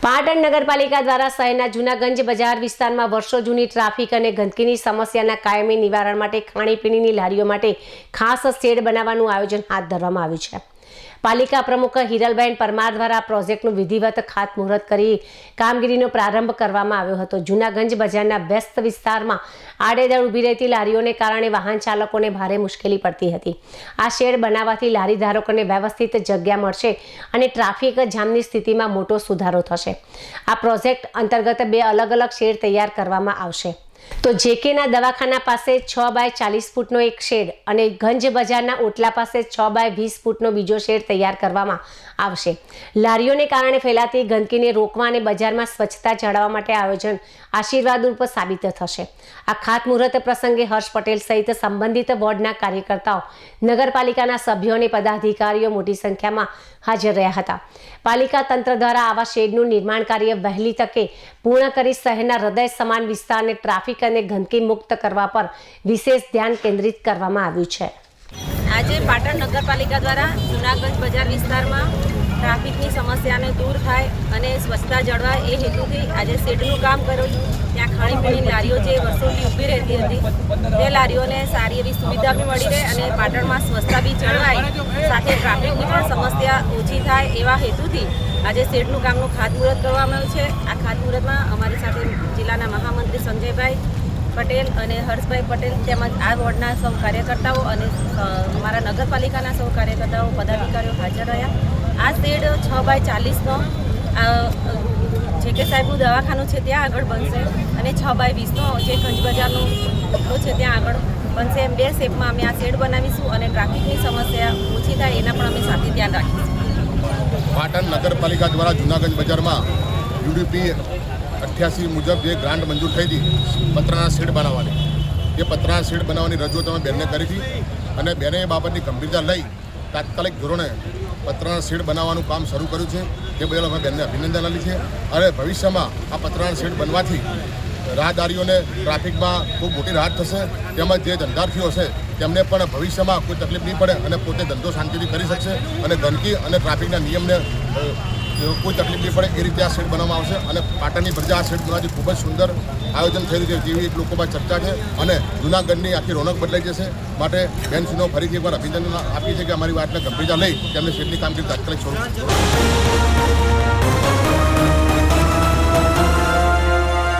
પાટણ નગરપાલિકા દ્વારા શહેરના જૂનાગંજ બજાર વિસ્તારમાં વર્ષો જૂની ટ્રાફિક અને ગંદકીની સમસ્યાના કાયમી નિવારણ માટે ખાણીપીણીની લારીઓ માટે ખાસ શેડ બનાવવાનું આયોજન હાથ ધરવામાં આવ્યું છે। પાલિકા પ્રમુખ હિરલબેન પરમાર દ્વારા પ્રોજેક્ટનું વિધિવત ખાતમુહૂર્ત કરી કામગીરીનો પ્રારંભ કરવામાં આવ્યો હતો। જૂનાગંજ બજારના વ્યસ્ત વિસ્તારમાં આડેધડ ઊભી રહેતી લારીઓને કારણે વાહન ચાલકોને ભારે મુશ્કેલી પડતી હતી। આ શેડ બનાવવાથી લારી ધારકોને વ્યવસ્થિત જગ્યા મળશે અને ટ્રાફિક જામની સ્થિતિમાં મોટો સુધારો થશે। આ પ્રોજેક્ટ અંતર્ગત 2 અલગ-અલગ શેડ તૈયાર કરવામાં આવશે। તો જેકેના દવાખાના પાસે 6 બાય 40 ફૂટનો એક શેડ અને ગંજ બજારના ઓટલા પાસે 6 બાય 20 ફૂટનો બીજો શેડ તૈયાર કરવામાં આવશે। લારીઓને કારણે ફેલાતી ગંદકીને રોકવા અને બજારમાં સ્વચ્છતા જાળવવા માટે આયોજન આશીર્વાદરૂપ સાબિત થશે। આ ખાતમુહૂર્ત પ્રસંગે હર્ષ પટેલ સહિત સંબંધિત વોર્ડના કાર્યકર્તાઓ, નગરપાલિકાના સભ્યો અને પદાધિકારીઓ મોટી સંખ્યામાં હાજર રહ્યા હતા। પાલિકા તંત્ર દ્વારા આવા શેડનું નિર્માણ કાર્ય વહેલી તકે પૂર્ણ કરી શહેરના હૃદય સમાન વિસ્તારને ટ્રાફિક અને ગંદકી મુક્ત કરવા પર વિશેષ ધ્યાન કેન્દ્રિત કરવામાં આવ્યું છે। આજે પાટણ નગરપાલિકા દ્વારા જૂનાગંજ બજાર વિસ્તારમાં ટ્રાફિકની સમસ્યાને દૂર થાય અને સ્વચ્છતા જળવાય એ હેતુથી આજે શેડનું કામ કર્યું છું। ત્યાં ખાણીપીણીની લારીઓ જે વર્ષોથી ઊભી રહેતી હતી તે લારીઓને સારી એવી સુવિધા બી મળી રહે અને પાટણમાં સ્વચ્છતા બી જળવાય, સાથે ટ્રાફિકની પણ સમસ્યા ઓછી થાય એવા હેતુથી આજે શેડનું કામનું ખાતમુહૂર્ત કરવામાં આવ્યું છે। આ ખાતમુહૂર્તમાં અમારી સાથે જિલ્લાના મહામંત્રી સંજયભાઈ પટેલ અને હર્ષભાઈ પટેલ તેમજ આ વોર્ડના સૌ કાર્યકર્તાઓ અને અમારા નગરપાલિકાના સૌ કાર્યકર્તાઓ, પદાધિકારીઓ હાજર રહ્યા। આ શેડ 6 બાય 40નો જેકે સાહેબનું દવાખાનું છે ત્યાં આગળ બનશે અને 6 બાય 20નો જે ગંજ બજારનો ઓટલો છે ત્યાં આગળ બનશે। એમ 2 શેપમાં અમે આ શેડ બનાવીશું અને ટ્રાફિકની સમસ્યા ઓછી થાય એના પણ અમે સાથે ધ્યાન રાખીશું। પાટણ નગરપાલિકા દ્વારા જૂનાગંજ બજારમાં યુડીપી 88 મુજબ જે ગ્રાન્ટ મંજૂર થઈ હતી પતરાના શેડ બનાવવાની, એ પતરાના શેડ બનાવવાની રજૂઆત અમે બેનને કરી હતી અને બેને એ બાબતની ગંભીરતા લઈ તાત્કાલિક ધોરણે પતરાના શેડ બનાવવાનું કામ શરૂ કર્યું છે। તે બદલ અમે બેનને અભિનંદન આપી છે અને ભવિષ્યમાં આ પતરાના શેડ બનવાથી રાહદારીઓને ટ્રાફિકમાં ખૂબ મોટી રાહત થશે, તેમજ જે ધંધાર્થીઓ છે તેમને પણ ભવિષ્યમાં કોઈ તકલીફ નહીં પડે અને પોતે ધંધો શાંતિથી કરી શકશે અને ગંદકી અને ટ્રાફિકના નિયમને કોઈ તકલીફ નહીં પડે એ રીતે આ શેડ બનાવવામાં આવશે અને પાટણની પ્રજા આ શેડ બનાવવાથી ખૂબ જ સુંદર આયોજન થઈ રહ્યું છે જેવી એક લોકોમાં ચર્ચા છે અને જૂનાગઢની આખી રોનક બદલાઈ જશે। માટે બેન સુનો ફરીથી એકવાર અભિનંદન આપીએ છીએ કે અમારી વાતને ગંભીરતા લઈ તેમને શેડની કામગીરી તાત્કાલિક શરૂ